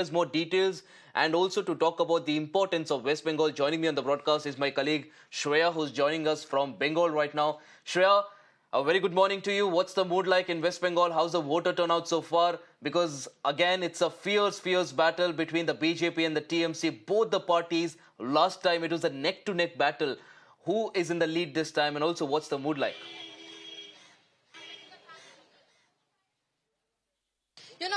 us more details and also to talk about the importance of West Bengal. Joining me on the broadcast is my colleague Shreya, who's joining us from Bengal right now. Shreya, a very good morning to you. What's the mood like in West Bengal? How's the voter turnout so far? Because again, it's a fierce battle between the BJP and the TMC, both the parties. Last time it was a neck-to-neck battle. Who is in the lead this time, and also what's the mood like?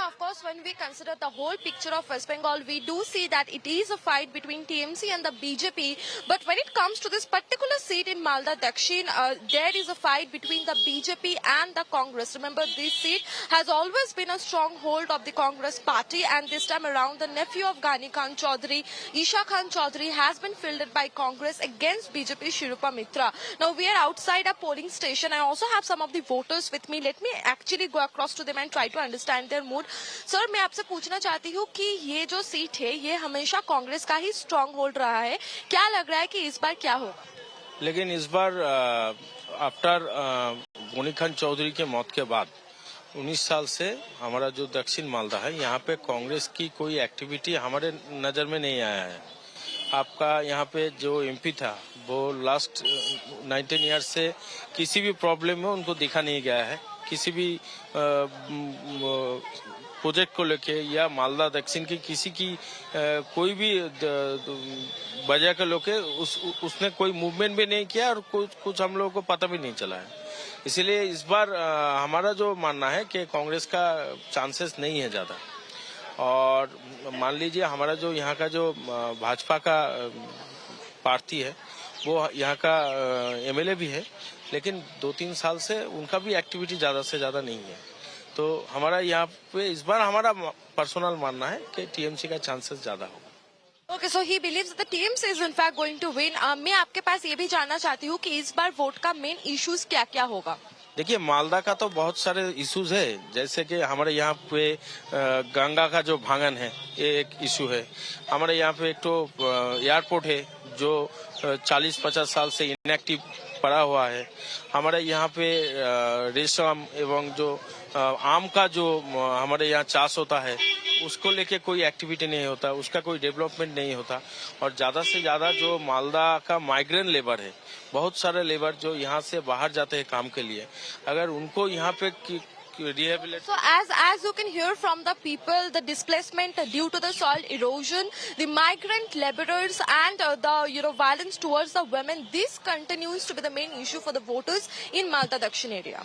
Of course, when we consider the whole picture of West Bengal, we do see that it is a fight between TMC and the BJP. But when it comes to this particular seat in Malda Dakshin, there is a fight between the BJP and the Congress. Remember, this seat has always been a stronghold of the Congress party, and this time around, the nephew of Ghani Khan Chaudhary, Isha Khan Chaudhary, has been fielded by Congress against BJP Shirupa Mitra. Now, we are outside a polling station. I also have some of the voters with me. Let me actually go across to them and try to understand their mood. Sir, मैं आपसे पूछना चाहती हूँ कि ये जो seat है ये हमेशा कांग्रेस का ही स्ट्रांग होल्ड रहा है, क्या लग रहा है कि इस बार क्या होगा? लेकिन इस बार आफ्टर गनी खान चौधरी के मौत के बाद 19 साल से हमारा जो दक्षिण मालदा है यहाँ पे कांग्रेस की कोई एक्टिविटी हमारे नजर में नहीं आया है। आपका यहाँ पे जो एमपी था वो लास्ट 19 ईयर्स से किसी भी प्रॉब्लम में उनको दिखा नहीं गया है। किसी भी प्रोजेक्ट को लेके या मालदा दक्षिण की किसी की कोई भी वजह को लेके उसने कोई मूवमेंट भी नहीं किया और कुछ हम लोगों को पता भी नहीं चला है। इसीलिए इस बार हमारा जो मानना है कि कांग्रेस का चांसेस नहीं है ज्यादा। और मान लीजिए हमारा जो यहाँ का जो भाजपा का प्रार्थी है वो यहाँ का एमएलए भी है, लेकिन 2-3 साल से उनका भी एक्टिविटी ज्यादा से ज्यादा नहीं है। तो हमारा यहाँ पे इस बार हमारा पर्सनल मानना है कि टीएमसी का चांसेस ज्यादा होगा। Okay, so he believes that the TMC is in fact going to win. मैं आपके पास ये भी जानना चाहती हूँ कि इस बार वोट का मेन इश्यूज क्या क्या होगा? देखिए, मालदा का तो बहुत सारे इश्यूज है, जैसे कि हमारे यहाँ पे गंगा का जो भांगन है ये एक इशू है। हमारे यहाँ पे एक तो एयरपोर्ट है जो 40-50 साल से इनएक्टिव पड़ा हुआ है। हमारे यहाँ पे रेशम एवं जो आम का जो हमारे यहाँ चाष होता है उसको लेके कोई एक्टिविटी नहीं होता, उसका कोई डेवलपमेंट नहीं होता। और ज्यादा से ज्यादा जो मालदा का माइग्रेंट लेबर है, बहुत सारे लेबर जो यहाँ से बाहर जाते हैं काम के लिए, अगर उनको यहाँ पे So as you can hear from the people, the displacement due to the soil erosion, the migrant laborers and the violence towards the women, this continues to be the main issue for the voters in Malda Dakshin area.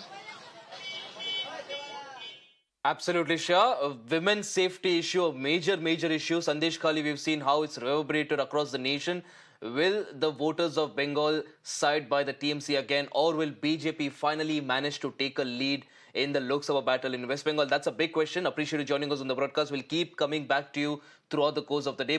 Absolutely, Shah. Women's safety issue, a major issue. Sandesh Khali, we've seen how it's reverberated across the nation. Will the voters of Bengal side by the TMC again, or will BJP finally manage to take a lead in the Lok Sabha battle in West Bengal? That's a big question. Appreciate you joining us on the broadcast. We'll keep coming back to you throughout the course of the day.